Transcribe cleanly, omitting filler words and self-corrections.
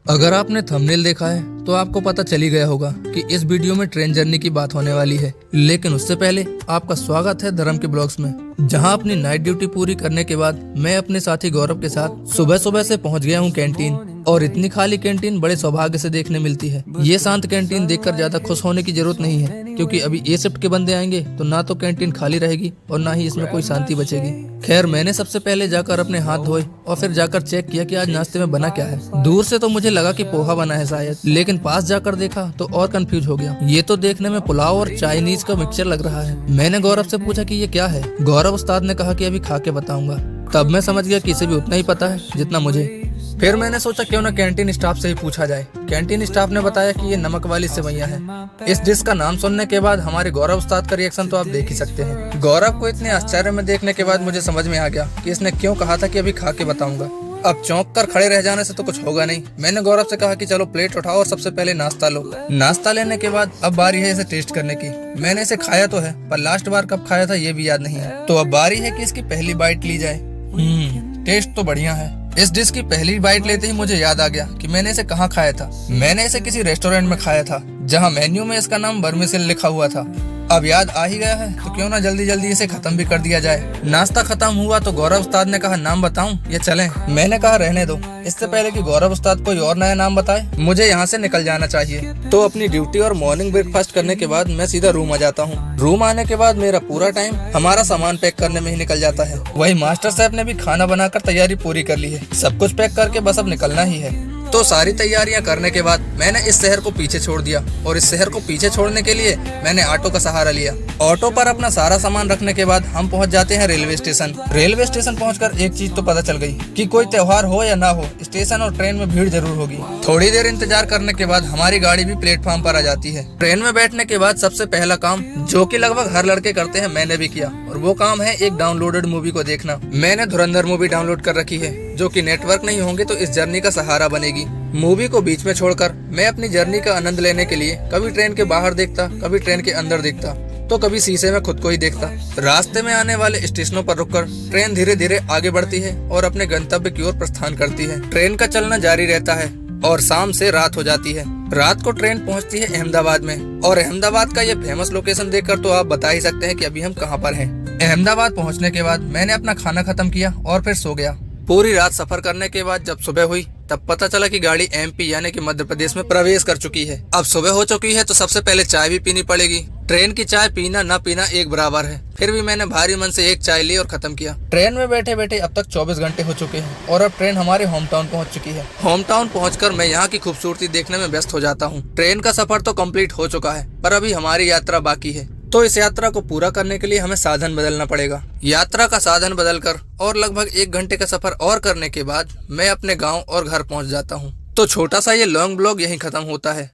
अगर आपने थंबनेल देखा है तो आपको पता चल ही गया होगा कि इस वीडियो में ट्रेन जर्नी की बात होने वाली है। लेकिन उससे पहले आपका स्वागत है धर्म के ब्लॉग्स में, जहां अपनी नाइट ड्यूटी पूरी करने के बाद मैं अपने साथी गौरव के साथ सुबह सुबह से पहुंच गया हूं कैंटीन। और इतनी खाली कैंटीन बड़े सौभाग्य से देखने मिलती है। ये शांत कैंटीन देखकर ज्यादा खुश होने की जरूरत नहीं है, क्योंकि अभी ए शिफ्ट के बंदे आएंगे तो ना तो कैंटीन खाली रहेगी और ना ही इसमें कोई शांति बचेगी। खैर, मैंने सबसे पहले जाकर अपने हाथ धोए और फिर जाकर चेक किया कि आज नाश्ते में बना क्या है। दूर से तो मुझे लगा कि पोहा बना है शायद, लेकिन पास जाकर देखा तो और कंफ्यूज हो गया। ये तो देखने में पुलाव और चाइनीज का मिक्सचर लग रहा है। मैंने गौरव से पूछा कि ये क्या है। गौरव उस्ताद ने कहा कि अभी खा के बताऊंगा। तब मैं समझ गया कि इसे भी उतना ही पता है जितना मुझे। फिर मैंने सोचा क्यों ना कैंटीन स्टाफ से ही पूछा जाए। कैंटीन स्टाफ ने बताया कि ये नमक वाली सेवइयां हैं। इस डिश का नाम सुनने के बाद हमारे गौरव उस्ताद का रिएक्शन तो आप देख ही सकते हैं। गौरव को इतने आश्चर्य में देखने के बाद मुझे समझ में आ गया कि इसने क्यों कहा था कि अभी खा के बताऊंगा। अब चौंक कर खड़े रह जाने से तो कुछ होगा नहीं। मैंने गौरव से कहा कि चलो प्लेट उठाओ और सबसे पहले नाश्ता लो। नाश्ता लेने के बाद अब बारी है इसे टेस्ट करने की। मैंने इसे खाया तो है, पर लास्ट बार कब खाया था ये भी याद नहीं है। तो अब बारी है कि इसकी पहली बाइट ली जाए। टेस्ट तो बढ़िया है। इस डिश की पहली बाइट लेते ही मुझे याद आ गया कि मैंने इसे कहाँ खाया था। मैंने इसे किसी रेस्टोरेंट में खाया था, जहाँ मेन्यू में इसका नाम वर्मिसेली लिखा हुआ था। अब याद आ ही गया है तो क्यों ना जल्दी जल्दी इसे खत्म भी कर दिया जाए। नाश्ता खत्म हुआ तो गौरव उस्ताद ने कहा नाम बताऊं या चलें। मैंने कहा रहने दो, इससे पहले कि गौरव उस्ताद कोई और नया नाम बताए मुझे यहाँ से निकल जाना चाहिए। तो अपनी ड्यूटी और मॉर्निंग ब्रेकफास्ट करने के बाद मैं सीधा रूम आ जाता हूँ। रूम आने के बाद मेरा पूरा टाइम हमारा सामान पैक करने में ही निकल जाता है। वही मास्टर साहब ने भी खाना बनाकर तैयारी पूरी कर ली है। सब कुछ पैक करके बस अब निकलना ही है। तो सारी तैयारियां करने के बाद मैंने इस शहर को पीछे छोड़ दिया, और इस शहर को पीछे छोड़ने के लिए मैंने ऑटो का सहारा लिया। ऑटो पर अपना सारा सामान रखने के बाद हम पहुंच जाते हैं रेलवे स्टेशन। रेलवे स्टेशन पहुंचकर एक चीज तो पता चल गई कि कोई त्योहार हो या ना हो, स्टेशन और ट्रेन में भीड़ जरूर होगी। थोड़ी देर इंतजार करने के बाद हमारी गाड़ी भी प्लेटफॉर्म पर आ जाती है। ट्रेन में बैठने के बाद सबसे पहला काम, जो कि लगभग हर लड़के करते हैं, मैंने भी किया, और वो काम है एक डाउनलोडेड मूवी को देखना। मैंने धुरंधर मूवी डाउनलोड कर रखी है, जो कि नेटवर्क नहीं होंगे तो इस जर्नी का सहारा बनेगी। मूवी को बीच में छोड़कर मैं अपनी जर्नी का आनंद लेने के लिए कभी ट्रेन के बाहर देखता, कभी ट्रेन के अंदर देखता, तो कभी शीशे में खुद को ही देखता। रास्ते में आने वाले स्टेशनों पर रुककर ट्रेन धीरे धीरे आगे बढ़ती है और अपने गंतव्य की ओर प्रस्थान करती है। ट्रेन का चलना जारी रहता है और शाम से रात हो जाती है। रात को ट्रेन पहुंचती है अहमदाबाद में, और अहमदाबाद का ये फेमस लोकेशन देखकर तो आप बता ही सकते हैं कि अभी हम कहां पर हैं। अहमदाबाद पहुंचने के बाद मैंने अपना खाना खत्म किया और फिर सो गया। पूरी रात सफर करने के बाद जब सुबह हुई तब पता चला कि गाड़ी एमपी यानी कि मध्य प्रदेश में प्रवेश कर चुकी है। अब सुबह हो चुकी है तो सबसे पहले चाय भी पीनी पड़ेगी। ट्रेन की चाय पीना ना पीना एक बराबर है। फिर भी मैंने भारी मन से एक चाय ली और खत्म किया। ट्रेन में बैठे बैठे अब तक 24 घंटे हो चुके हैं और अब ट्रेन हमारे होम टाउन पहुंच चुकी है। होम टाउन पहुंचकर मैं यहाँ की खूबसूरती देखने में व्यस्त हो जाता हूँ। ट्रेन का सफर तो कंप्लीट हो चुका है, पर अभी हमारी यात्रा बाकी है। तो इस यात्रा को पूरा करने के लिए हमें साधन बदलना पड़ेगा। यात्रा का साधन बदलकर और लगभग 1 घंटे का सफर और करने के बाद मैं अपने गांव और घर पहुंच जाता हूं। तो छोटा सा ये लॉन्ग ब्लॉग यहीं खत्म होता है।